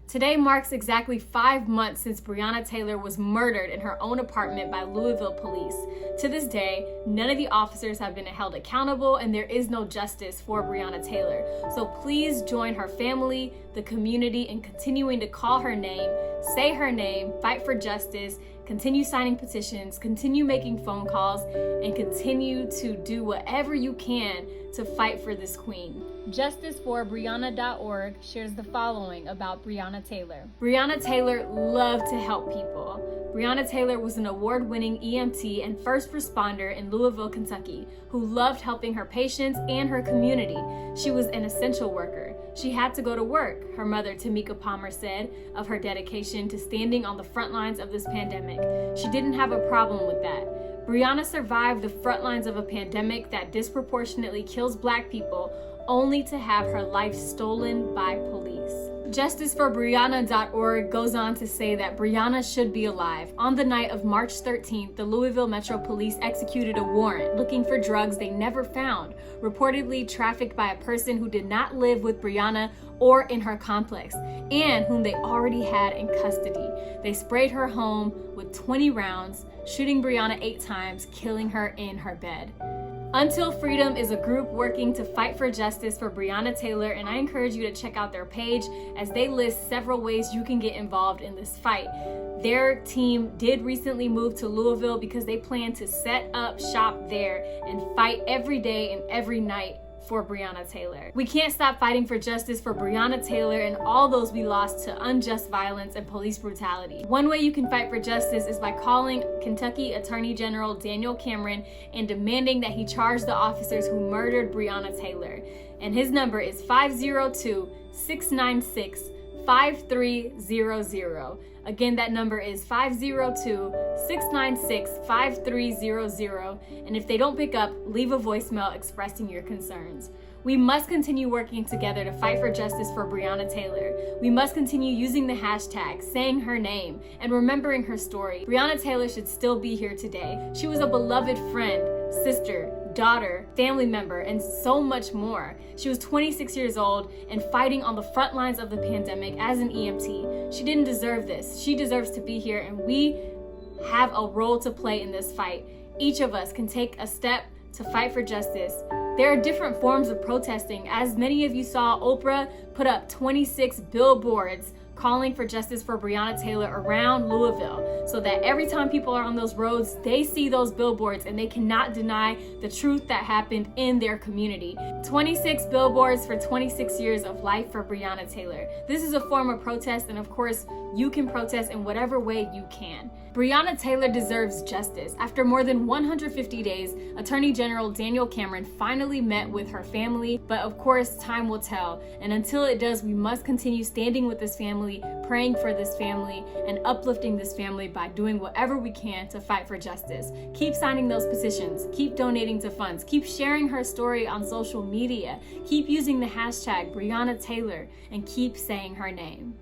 Today marks exactly 5 months since Brianna Taylor was murdered in her own apartment by Louisville police. To this day, none of the officers have been held accountable and there is no justice for Brianna Taylor. So please join her family, the community, in continuing to call her name, say her name, fight for justice, continue signing petitions, continue making phone calls, and continue to do whatever you can to fight for this queen. JusticeForBrianna.org shares the following about Brianna Taylor. Brianna Taylor loved to help people. Brianna Taylor was an award-winning EMT and first responder in Louisville, Kentucky, who loved helping her patients and her community. She was an essential worker. She had to go to work, her mother Tamika Palmer said of her dedication to standing on the front lines of this pandemic. She didn't have a problem with that. Brianna survived the front lines of a pandemic that disproportionately kills Black people, only to have her life stolen by police. JusticeForBrianna.org goes on to say that Brianna should be alive. On the night of March 13th, the Louisville Metro Police executed a warrant looking for drugs they never found, reportedly trafficked by a person who did not live with Brianna or in her complex, and whom they already had in custody. They sprayed her home with 20 rounds, shooting Brianna 8 times, killing her in her bed. Until Freedom is a group working to fight for justice for Brianna Taylor, and I encourage you to check out their page as they list several ways you can get involved in this fight. Their team did recently move to Louisville because they plan to set up shop there and fight every day and every night for Brianna Taylor. We can't stop fighting for justice for Brianna Taylor and all those we lost to unjust violence and police brutality. One way you can fight for justice is by calling Kentucky Attorney General Daniel Cameron and demanding that he charge the officers who murdered Brianna Taylor. And his number is 502-696-5300. Again, that number is 502-696-5300. And if they don't pick up, leave a voicemail expressing your concerns. We must continue working together to fight for justice for Brianna Taylor. We must continue using the hashtag, saying her name, and remembering her story. Brianna Taylor should still be here today. She was a beloved friend, sister, daughter, family member, and so much more. She was 26 years old and fighting on the front lines of the pandemic as an EMT. She didn't deserve this. She deserves to be here, and we have a role to play in this fight. Each of us can take a step to fight for justice. There are different forms of protesting. As many of you saw, Oprah put up 26 billboards calling for justice for Brianna Taylor around Louisville, so that every time people are on those roads, they see those billboards and they cannot deny the truth that happened in their community. 26 billboards for 26 years of life for Brianna Taylor. This is a form of protest, and of course, you can protest in whatever way you can. Brianna Taylor deserves justice. After more than 150 days, Attorney General Daniel Cameron finally met with her family, but of course, time will tell. And until it does, we must continue standing with this family, praying for this family, and uplifting this family by doing whatever we can to fight for justice. Keep signing those petitions, keep donating to funds, keep sharing her story on social media, keep using the hashtag Brianna Taylor, and keep saying her name.